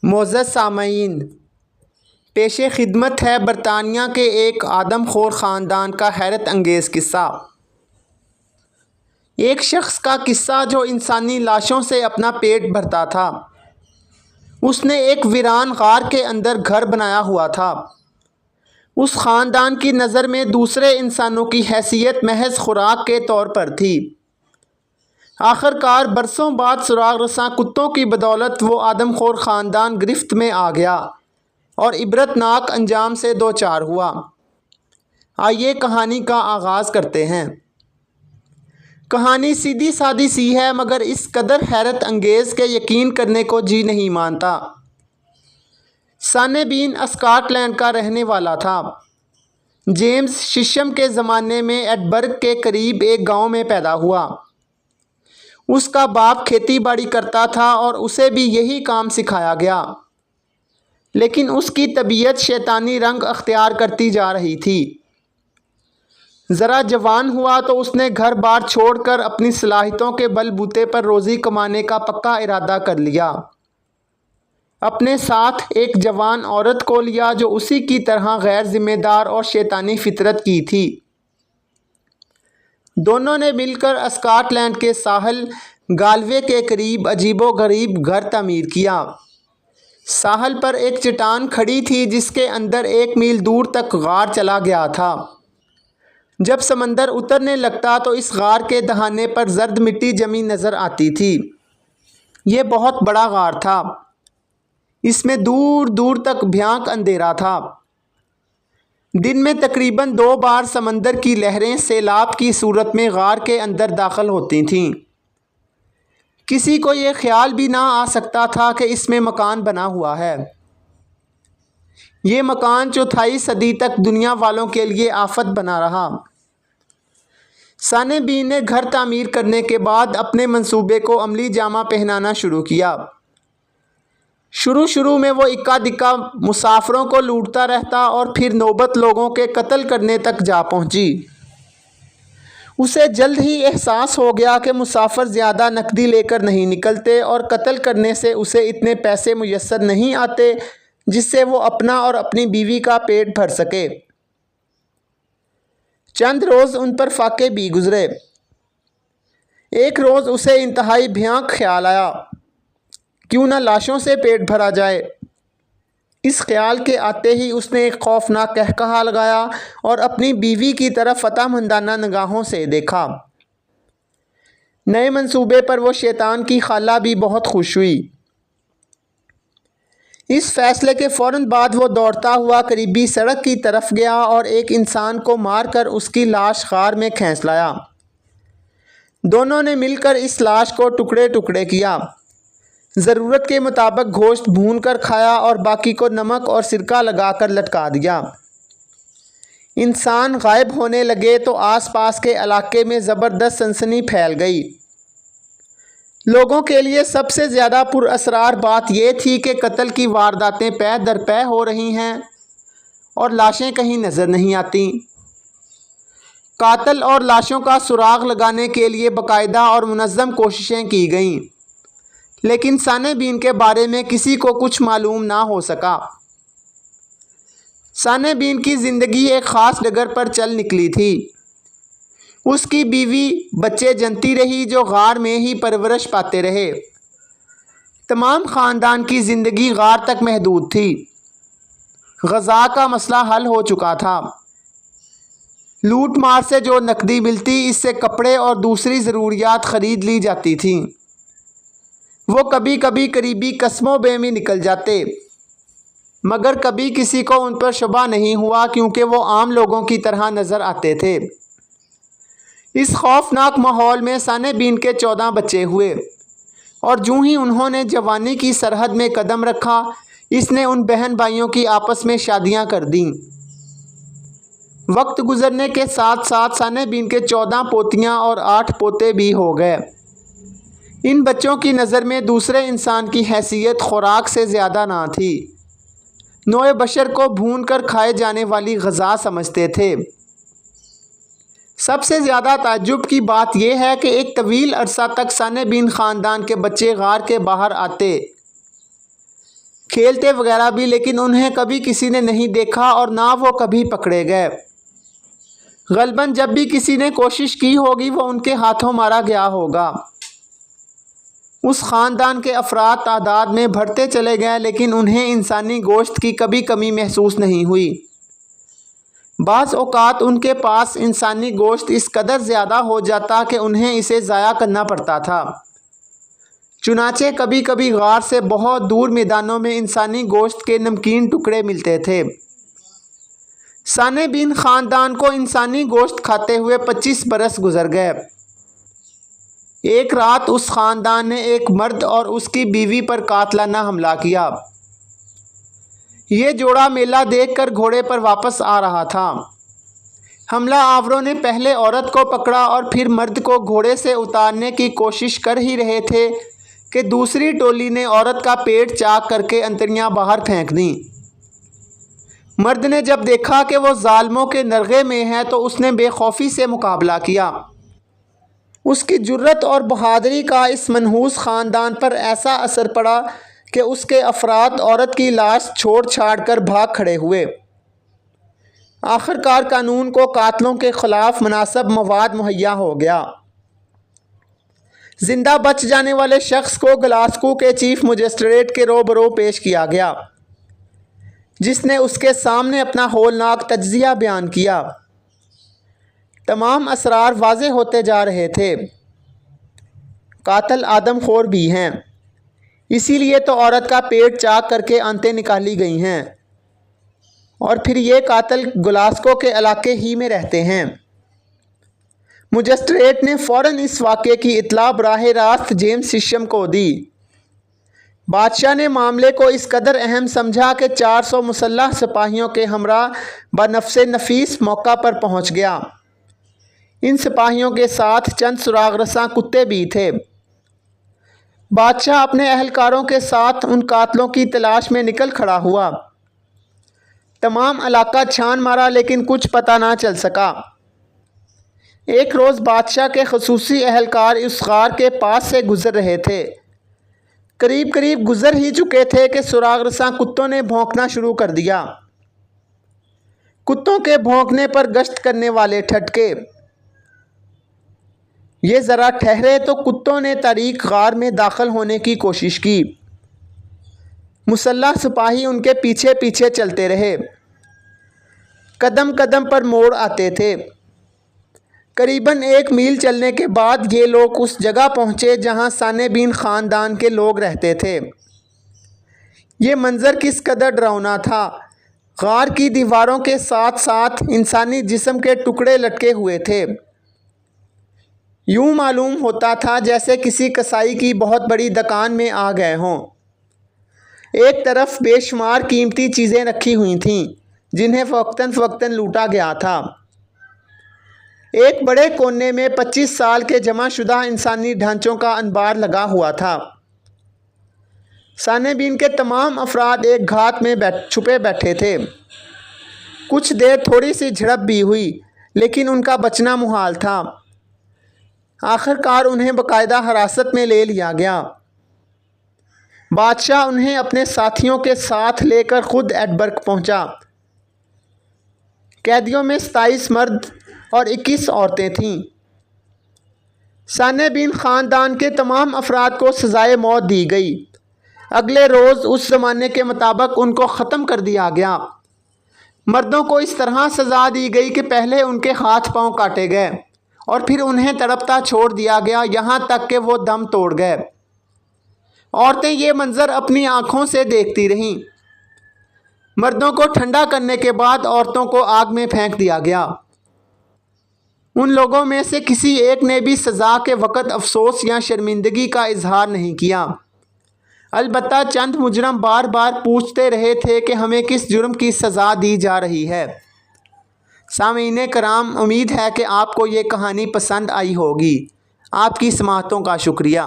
معزز سامعین، پیش خدمت ہے برطانیہ کے ایک آدم خور خاندان کا حیرت انگیز قصہ۔ ایک شخص کا قصہ جو انسانی لاشوں سے اپنا پیٹ بھرتا تھا۔ اس نے ایک ویران غار کے اندر گھر بنایا ہوا تھا۔ اس خاندان کی نظر میں دوسرے انسانوں کی حیثیت محض خوراک کے طور پر تھی۔ آخر کار برسوں بعد سراغ رساں کتوں کی بدولت وہ آدم خور خاندان گرفت میں آ گیا اور عبرت ناک انجام سے دوچار ہوا۔ آئیے کہانی کا آغاز کرتے ہیں۔ کہانی سیدھی سادی سی ہے مگر اس قدر حیرت انگیز کہ یقین کرنے کو جی نہیں مانتا۔ سانے بین اسکاٹ لینڈ کا رہنے والا تھا۔ جیمز ششم کے زمانے میں ایڈنبرگ کے قریب ایک گاؤں میں پیدا ہوا۔ اس کا باپ کھیتی باڑی کرتا تھا اور اسے بھی یہی کام سکھایا گیا، لیکن اس کی طبیعت شیطانی رنگ اختیار کرتی جا رہی تھی۔ ذرا جوان ہوا تو اس نے گھر بار چھوڑ کر اپنی صلاحیتوں کے بل بوتے پر روزی کمانے کا پکا ارادہ کر لیا۔ اپنے ساتھ ایک جوان عورت کو لیا جو اسی کی طرح غیر ذمہ دار اور شیطانی فطرت کی تھی۔ دونوں نے مل کر اسکاٹ لینڈ کے ساحل گالوے کے قریب عجیب و غریب گھر تعمیر کیا۔ ساحل پر ایک چٹان کھڑی تھی جس کے اندر 1 میل دور تک غار چلا گیا تھا۔ جب سمندر اترنے لگتا تو اس غار کے دہانے پر زرد مٹی جمی نظر آتی تھی۔ یہ بہت بڑا غار تھا۔ اس میں دور دور تک بھیانک اندھیرا تھا۔ دن میں تقریباً 2 بار سمندر کی لہریں سیلاب کی صورت میں غار کے اندر داخل ہوتی تھیں۔ کسی کو یہ خیال بھی نہ آ سکتا تھا کہ اس میں مکان بنا ہوا ہے۔ یہ مکان 4تھائی صدی تک دنیا والوں کے لیے آفت بنا رہا۔ سانے بین نے گھر تعمیر کرنے کے بعد اپنے منصوبے کو عملی جامہ پہنانا شروع کیا۔ شروع میں وہ اکا دکا مسافروں کو لوٹتا رہتا اور پھر نوبت لوگوں کے قتل کرنے تک جا پہنچی۔ اسے جلد ہی احساس ہو گیا کہ مسافر زیادہ نقدی لے کر نہیں نکلتے اور قتل کرنے سے اسے اتنے پیسے میسر نہیں آتے جس سے وہ اپنا اور اپنی بیوی کا پیٹ بھر سکے۔ چند روز ان پر فاقے بھی گزرے۔ ایک روز اسے انتہائی بھیانک خیال آیا، کیوں نہ لاشوں سے پیٹ بھرا جائے۔ اس خیال کے آتے ہی اس نے ایک خوفناک قہقہا لگایا اور اپنی بیوی کی طرف عطا مندانہ نگاہوں سے دیکھا۔ نئے منصوبے پر وہ شیطان کی خالہ بھی بہت خوش ہوئی۔ اس فیصلے کے فوراً بعد وہ دوڑتا ہوا قریبی سڑک کی طرف گیا اور ایک انسان کو مار کر اس کی لاش غار میں کھینچ لایا۔ دونوں نے مل کر اس لاش کو ٹکڑے ٹکڑے کیا، ضرورت کے مطابق گوشت بھون کر کھایا اور باقی کو نمک اور سرکہ لگا کر لٹکا دیا۔ انسان غائب ہونے لگے تو آس پاس کے علاقے میں زبردست سنسنی پھیل گئی۔ لوگوں کے لیے سب سے زیادہ پراسرار بات یہ تھی کہ قتل کی وارداتیں پے در پے ہو رہی ہیں اور لاشیں کہیں نظر نہیں آتیں۔ قاتل اور لاشوں کا سراغ لگانے کے لیے باقاعدہ اور منظم کوششیں کی گئیں، لیکن سانے بین کے بارے میں کسی کو کچھ معلوم نہ ہو سکا۔ سانے بین کی زندگی ایک خاص ڈگر پر چل نکلی تھی۔ اس کی بیوی بچے جنتی رہی جو غار میں ہی پرورش پاتے رہے۔ تمام خاندان کی زندگی غار تک محدود تھی۔ غذا کا مسئلہ حل ہو چکا تھا۔ لوٹ مار سے جو نقدی ملتی اس سے کپڑے اور دوسری ضروریات خرید لی جاتی تھیں۔ وہ کبھی کبھی قریبی قصبوں میں بھی نکل جاتے، مگر کبھی کسی کو ان پر شبہ نہیں ہوا کیونکہ وہ عام لوگوں کی طرح نظر آتے تھے۔ اس خوفناک ماحول میں سانے بین کے 14 بچے ہوئے اور جوں ہی انہوں نے جوانی کی سرحد میں قدم رکھا، اس نے ان بہن بھائیوں کی آپس میں شادیاں کر دیں۔ وقت گزرنے کے ساتھ ساتھ سانے بین کے 14 پوتیاں اور 8 پوتے بھی ہو گئے۔ ان بچوں کی نظر میں دوسرے انسان کی حیثیت خوراک سے زیادہ نہ تھی۔ نوع بشر کو بھون کر کھائے جانے والی غذا سمجھتے تھے۔ سب سے زیادہ تعجب کی بات یہ ہے کہ ایک طویل عرصہ تک سانے بین خاندان کے بچے غار کے باہر آتے کھیلتے وغیرہ بھی، لیکن انہیں کبھی کسی نے نہیں دیکھا اور نہ وہ کبھی پکڑے گئے۔ غالباً جب بھی کسی نے کوشش کی ہوگی وہ ان کے ہاتھوں مارا گیا ہوگا۔ اس خاندان کے افراد تعداد میں بڑھتے چلے گئے، لیکن انہیں انسانی گوشت کی کبھی کمی محسوس نہیں ہوئی۔ بعض اوقات ان کے پاس انسانی گوشت اس قدر زیادہ ہو جاتا کہ انہیں اسے ضائع کرنا پڑتا تھا۔ چنانچہ کبھی کبھی غار سے بہت دور میدانوں میں انسانی گوشت کے نمکین ٹکڑے ملتے تھے۔ ثانی بن خاندان کو انسانی گوشت کھاتے ہوئے 25 برس گزر گئے۔ ایک رات اس خاندان نے ایک مرد اور اس کی بیوی پر قاتلانہ حملہ کیا۔ یہ جوڑا میلہ دیکھ کر گھوڑے پر واپس آ رہا تھا۔ حملہ آوروں نے پہلے عورت کو پکڑا اور پھر مرد کو گھوڑے سے اتارنے کی کوشش کر ہی رہے تھے کہ دوسری ٹولی نے عورت کا پیٹ چاک کر کے انتڑیاں باہر پھینک دیں۔ مرد نے جب دیکھا کہ وہ ظالموں کے نرغے میں ہے تو اس نے بے خوفی سے مقابلہ کیا۔ اس کی جرأت اور بہادری کا اس منحوس خاندان پر ایسا اثر پڑا کہ اس کے افراد عورت کی لاش چھوڑ چھاڑ کر بھاگ کھڑے ہوئے۔ آخرکار قانون کو قاتلوں کے خلاف مناسب مواد مہیا ہو گیا۔ زندہ بچ جانے والے شخص کو گلاسکو کے چیف مجسٹریٹ کے روبرو پیش کیا گیا، جس نے اس کے سامنے اپنا ہولناک تجزیہ بیان کیا۔ تمام اسرار واضح ہوتے جا رہے تھے۔ قاتل آدم خور بھی ہیں، اسی لیے تو عورت کا پیٹ چاک کر کے آنتیں نکالی گئی ہیں، اور پھر یہ قاتل گلاسکو کے علاقے ہی میں رہتے ہیں۔ مجسٹریٹ نے فوراً اس واقعے کی اطلاع براہ راست جیمز ششم کو دی۔ بادشاہ نے معاملے کو اس قدر اہم سمجھا کہ 400 مسلح سپاہیوں کے ہمراہ بنفس نفیس موقع پر پہنچ گیا۔ ان سپاہیوں کے ساتھ چند سراغ رساں کتے بھی تھے۔ بادشاہ اپنے اہلکاروں کے ساتھ ان قاتلوں کی تلاش میں نکل کھڑا ہوا۔ تمام علاقہ چھان مارا لیکن کچھ پتہ نہ چل سکا۔ ایک روز بادشاہ کے خصوصی اہلکار اس غار کے پاس سے گزر رہے تھے۔ قریب گزر ہی چکے تھے کہ سراغ رساں کتوں نے بھونکنا شروع کر دیا۔ کتوں کے بھونکنے پر گشت کرنے والے ٹھٹکے۔ یہ ذرا ٹھہرے تو کتوں نے تاریک غار میں داخل ہونے کی کوشش کی۔ مسلح سپاہی ان کے پیچھے پیچھے چلتے رہے۔ قدم قدم پر موڑ آتے تھے۔ قریباً 1 میل چلنے کے بعد یہ لوگ اس جگہ پہنچے جہاں ثانی بن خاندان کے لوگ رہتے تھے۔ یہ منظر کس قدر ڈراؤنا تھا۔ غار کی دیواروں کے ساتھ ساتھ انسانی جسم کے ٹکڑے لٹکے ہوئے تھے۔ یوں معلوم ہوتا تھا جیسے کسی کسائی کی بہت بڑی دکان میں آ گئے ہوں۔ ایک طرف بے شمار قیمتی چیزیں رکھی ہوئی تھیں جنہیں وقتاً فوقتاً لوٹا گیا تھا۔ ایک بڑے کونے میں 25 سال کے جمع شدہ انسانی ڈھانچوں کا انبار لگا ہوا تھا۔ ثانی بن کے تمام افراد ایک گھات میں چھپے بیٹھے تھے۔ کچھ دیر تھوڑی سی جھڑپ بھی ہوئی، لیکن ان کا بچنا محال تھا۔ آخرکار انہیں باقاعدہ حراست میں لے لیا گیا۔ بادشاہ انہیں اپنے ساتھیوں کے ساتھ لے کر خود ایڈنبرگ پہنچا۔ قیدیوں میں 27 مرد اور 21 عورتیں تھیں۔ ثانی بن خاندان کے تمام افراد کو سزائے موت دی گئی۔ اگلے روز اس زمانے کے مطابق ان کو ختم کر دیا گیا۔ مردوں کو اس طرح سزا دی گئی کہ پہلے ان کے ہاتھ پاؤں کاٹے گئے اور پھر انہیں تڑپتا چھوڑ دیا گیا یہاں تک کہ وہ دم توڑ گئے۔ عورتیں یہ منظر اپنی آنکھوں سے دیکھتی رہیں۔ مردوں کو ٹھنڈا کرنے کے بعد عورتوں کو آگ میں پھینک دیا گیا۔ ان لوگوں میں سے کسی ایک نے بھی سزا کے وقت افسوس یا شرمندگی کا اظہار نہیں کیا۔ البتہ چند مجرم بار بار پوچھتے رہے تھے کہ ہمیں کس جرم کی سزا دی جا رہی ہے۔ سامعین کرام، امید ہے کہ آپ کو یہ کہانی پسند آئی ہوگی۔ آپ کی سماعتوں کا شکریہ۔